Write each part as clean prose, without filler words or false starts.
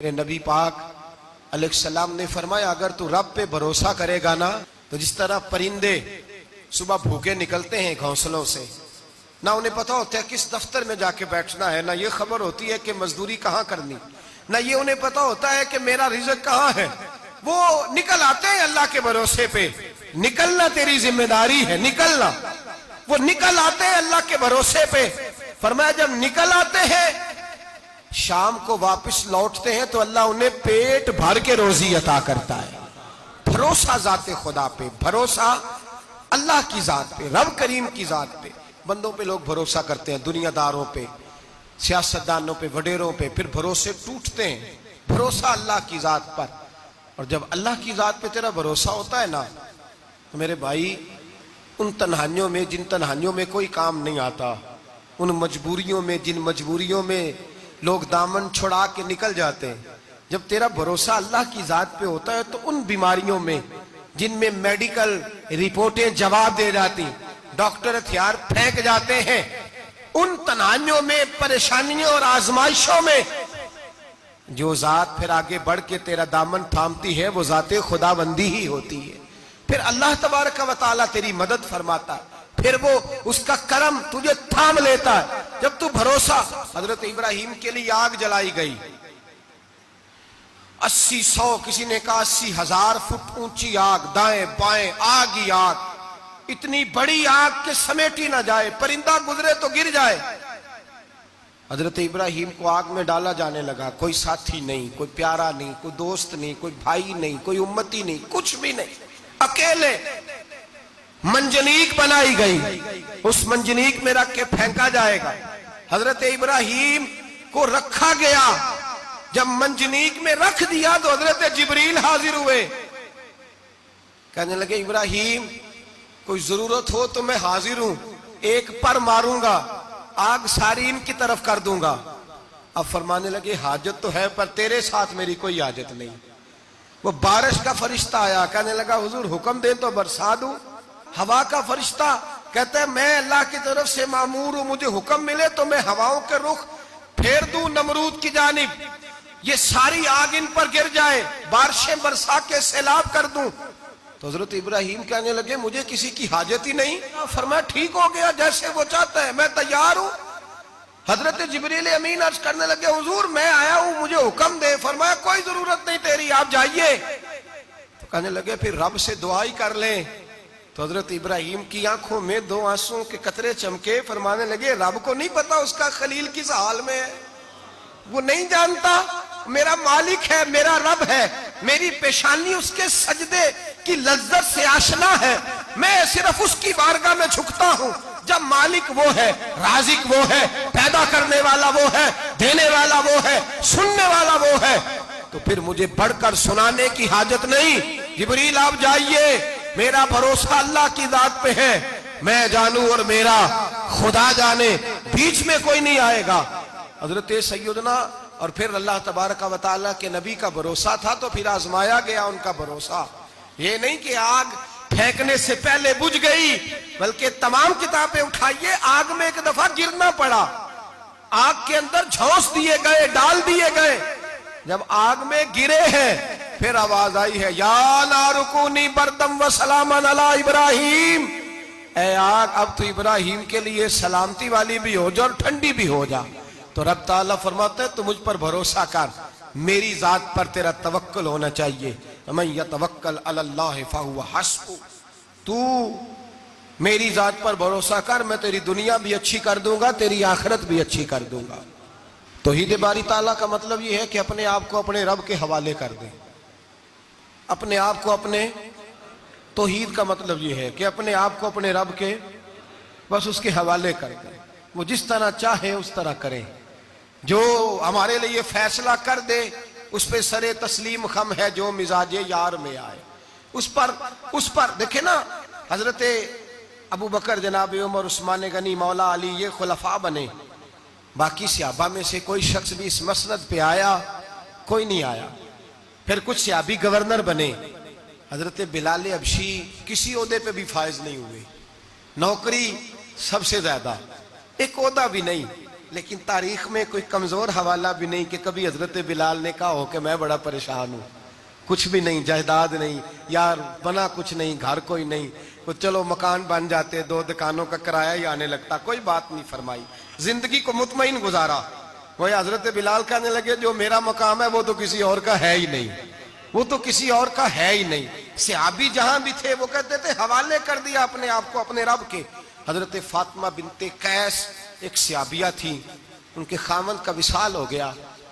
میرے نبی پاک علیہ السلام نے فرمایا اگر تو رب پہ بھروسہ کرے گا نا تو جس طرح پرندے صبح بھوکے نکلتے ہیں گھونسلوں سے، نہ انہیں پتا ہوتا ہے کس دفتر میں جا کے بیٹھنا ہے، نہ یہ خبر ہوتی ہے کہ مزدوری کہاں کرنی، نہ یہ انہیں پتا ہوتا ہے کہ میرا رزق کہاں ہے، وہ نکل آتے ہیں اللہ کے بھروسے پہ۔ نکلنا تیری ذمہ داری ہے، نکلنا۔ وہ نکل آتے ہیں اللہ کے بھروسے پہ۔ فرمایا جب نکل آتے ہیں شام کو واپس لوٹتے ہیں تو اللہ انہیں پیٹ بھر کے روزی عطا کرتا ہے۔ بھروسہ ذات خدا پہ، بھروسہ اللہ کی ذات پہ، رب کریم کی ذات پہ۔ بندوں پہ لوگ بھروسہ کرتے ہیں، دنیا داروں پہ، سیاستدانوں پہ، وڈیروں پہ، پھر بھروسے ٹوٹتے ہیں۔ بھروسہ اللہ کی ذات پر، اور جب اللہ کی ذات پہ تیرا بھروسہ ہوتا ہے نا تو میرے بھائی ان تنہائیوں میں جن تنہائیوں میں کوئی کام نہیں آتا، ان مجبوریوں میں جن مجبوریوں میں لوگ دامن چھڑا کے نکل جاتے ہیں، جب تیرا بھروسہ اللہ کی ذات پہ ہوتا ہے تو ان بیماریوں میں جن میں میڈیکل رپورٹیں جواب دے جاتی، ڈاکٹر ہتھیار پھینک جاتے ہیں، ان تنہائیوں میں، پریشانیوں اور آزمائشوں میں جو ذات پھر آگے بڑھ کے تیرا دامن تھامتی ہے وہ ذات خدا بندی ہی ہوتی ہے۔ پھر اللہ تبارک و تعالیٰ تیری مدد فرماتا ہے، پھر وہ اس کا کرم تجھے تھام لیتا ہے جب تو بھروسہ۔ حضرت ابراہیم کے لیے آگ جلائی گئی، 80-100 کسی نے کہا 80,000 فٹ اونچی آگ، دائیں بائیں آگ ہی آگ، اتنی بڑی آگ کہ سمیٹی نہ جائے، پرندہ گزرے تو گر جائے۔ حضرت ابراہیم کو آگ میں ڈالا جانے لگا، کوئی ساتھی نہیں، کوئی پیارا نہیں، کوئی دوست نہیں، کوئی بھائی نہیں، کوئی امتی نہیں، کچھ بھی نہیں، اکیلے۔ منجنیق بنائی گئی، اس منجنیق میں رکھ کے پھینکا جائے گا۔ حضرت ابراہیم کو رکھا گیا، جب منجنیق میں رکھ دیا تو حضرت جبریل حاضر ہوئے، کہنے لگے ابراہیم کوئی ضرورت ہو تو میں حاضر ہوں، ایک پر ماروں گا آگ ساری ان کی طرف کر دوں گا۔ اب فرمانے لگے حاجت تو ہے پر تیرے ساتھ میری کوئی حاجت نہیں۔ وہ بارش کا فرشتہ آیا، کہنے لگا حضور حکم دے تو برسا دوں۔ ہوا کا فرشتہ کہتا ہے میں اللہ کی طرف سے مامور ہوں، مجھے حکم ملے تو میں ہواؤں کے رخ پھیر دوں نمرود کی جانب، یہ ساری آگ ان پر گر جائے، بارشیں برسا کے سیلاب کر دوں۔ تو حضرت ابراہیم کہنے لگے مجھے کسی کی حاجت ہی نہیں۔ فرمایا ٹھیک ہو گیا، جیسے وہ چاہتا ہے میں تیار ہوں۔ حضرت جبریل امین عرض کرنے لگے حضور میں آیا ہوں، مجھے حکم دے۔ فرمایا کوئی ضرورت نہیں تیری، آپ جائیے۔ تو کہنے لگے پھر رب سے دعا ہی کر لیں۔ تو حضرت ابراہیم کی آنکھوں میں 2 آنسوں کے قطرے چمکے، فرمانے لگے رب کو نہیں پتا اس کا خلیل کس حال میں ہے، وہ نہیں جانتا، میرا مالک ہے، میرا رب ہے، میری پیشانی اس کے سجدے کی لذت سے آشنا ہے، میں صرف اس کی بارگاہ میں جھکتا ہوں جب مالک وہ ہے، رازق وہ ہے، پیدا کرنے والا وہ ہے، دینے والا وہ ہے، سننے والا وہ ہے، تو پھر مجھے بڑھ کر سنانے کی حاجت نہیں۔ جبریل آپ جائیے، میرا بھروسہ اللہ کی ذات پہ ہے، میں جانوں اور میرا خدا جانے، بیچ میں کوئی نہیں آئے گا۔ حضرت سیدنا اور پھر اللہ تبارک و تعالیٰ کے نبی کا بھروسہ تھا تو پھر آزمایا گیا ان کا بھروسہ۔ یہ نہیں کہ آگ پھینکنے سے پہلے بجھ گئی، بلکہ تمام کتابیں اٹھائیے، آگ میں ایک دفعہ گرنا پڑا، آگ کے اندر جھونس دیے گئے، ڈال دیے گئے، جب آگ میں گرے ہیں پھر آواز آئی ہے یا نار کونی بردم و سلاما علی ابراہیم، اے آگ اب تو ابراہیم کے لیے سلامتی والی بھی ہو جا اور ٹھنڈی بھی ہو جا۔ تو رب تعالیٰ فرماتا ہے تو مجھ پر بھروسہ کر، میری ذات پر تیرا توکل ہونا چاہیے۔ وَمَن يَتَوَكَّلْ عَلَى اللَّهِ فَهُوَ حَسْبُهُ، تو میری ذات پر بھروسہ کر، میں تیری دنیا بھی اچھی کر دوں گا، تیری آخرت بھی اچھی کر دوں گا۔ توحید باری تعالیٰ کا مطلب یہ ہے کہ اپنے آپ کو اپنے رب کے حوالے کر دیں، اپنے آپ کو اپنے، توحید کا مطلب یہ ہے کہ اپنے آپ کو اپنے رب کے بس اس کے حوالے کر دیں، وہ جس طرح چاہے اس طرح کریں، جو ہمارے لیے فیصلہ کر دے اس پہ سر تسلیم خم ہے، جو مزاج یار میں آئے اس پر دیکھیں نا، حضرت ابو بکر، جناب عمر، عثمان غنی، مولا علی، یہ خلفاء بنے، باقی صحابہ میں سے کوئی شخص بھی اس مسند پہ آیا کوئی نہیں آیا۔ پھر کچھ صحابی گورنر بنے، حضرت بلال حبشی کسی عہدے پہ بھی فائز نہیں ہوئے، نوکری سب سے زیادہ، ایک عہدہ بھی نہیں، لیکن تاریخ میں کوئی کمزور حوالہ بھی نہیں کہ کبھی حضرت بلال نے کہا ہو کہ میں بڑا پریشان ہوں، کچھ بھی نہیں، جائیداد نہیں، یار بنا کچھ نہیں، گھر کوئی نہیں، تو چلو مکان بن جاتے، 2 دکانوں کا کرایہ ہی آنے لگتا، کوئی بات نہیں فرمائی، زندگی کو مطمئن گزارا۔ وہ حضرت بلال کہنے لگے جو میرا مقام ہے وہ تو کسی اور کا ہے ہی نہیں، وہ تو کسی اور کا ہے ہی نہیں۔ صحابی جہاں بھی تھے وہ کہتے تھے حوالے کر دیا اپنے آپ کو اپنے رب کے۔ حضرت فاطمہ بنت قیس ایک صحابیہ تھی، ان کے خاوند کا وصال ہو گیا،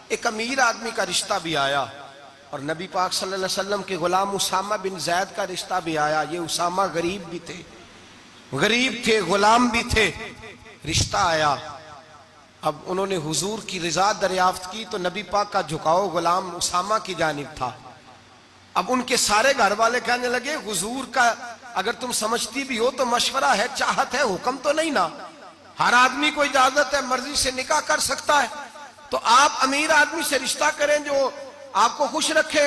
ایک امیر آدمی کا رشتہ بھی آیا، اور نبی پاک صلی اللہ علیہ وسلم کے غلام اسامہ بن زید کا رشتہ بھی آیا۔ یہ اسامہ غریب بھی تھے، غریب تھے، غلام بھی تھے، رشتہ آیا۔ اب انہوں نے حضور کی رضا دریافت کی تو نبی پاک کا جھکاؤ غلام اسامہ کی جانب تھا۔ اب ان کے سارے گھر والے کہنے لگے حضور کا اگر تم سمجھتی بھی ہو تو مشورہ ہے، چاہت ہے، حکم تو نہیں نا، ہر آدمی کو اجازت ہے، مرضی سے نکاح کر سکتا ہے، تو آپ امیر آدمی سے رشتہ کریں جو آپ کو خوش رکھے۔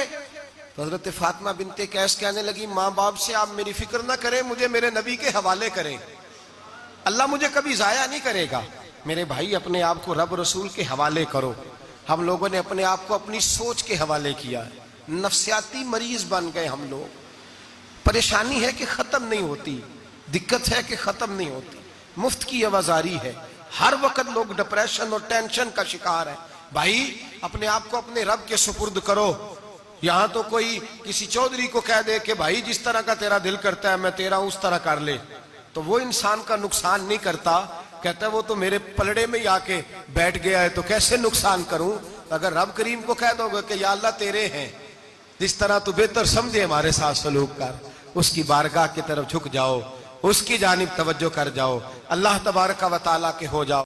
تو حضرت فاطمہ بنت قیس کہنے لگی ماں باپ سے آپ میری فکر نہ کریں، مجھے میرے نبی کے حوالے کریں، اللہ مجھے کبھی ضائع نہیں کرے گا۔ میرے بھائی اپنے آپ کو رب رسول کے حوالے کرو۔ ہم لوگوں نے اپنے آپ کو اپنی سوچ کے حوالے کیا ہے، نفسیاتی مریض بن گئے ہم لوگ۔ پریشانی ہے کہ ختم نہیں ہوتی، دقت ہے کہ ختم نہیں ہوتی، مفت کی آوازاری ہے، ہر وقت لوگ ڈپریشن اور ٹینشن کا شکار ہیں۔ بھائی اپنے آپ کو اپنے رب کے سپرد کرو۔ یہاں تو کوئی کسی چودھری کو کہہ دے کہ بھائی جس طرح کا تیرا دل کرتا ہے میں تیرا اس طرح کر لے، تو وہ انسان کا نقصان نہیں کرتا، کہتا ہے وہ تو میرے پلڑے میں ہی آ کے بیٹھ گیا ہے تو کیسے نقصان کروں۔ اگر رب کریم کو کہہ دو گے کہ یا اللہ تیرے ہیں، جس طرح تو بہتر سمجھے ہمارے ساتھ سلوک کر، اس کی بارگاہ کی طرف جھک جاؤ، اس کی جانب توجہ کر جاؤ، اللہ تبارک و تعالیٰ کے ہو جاؤ۔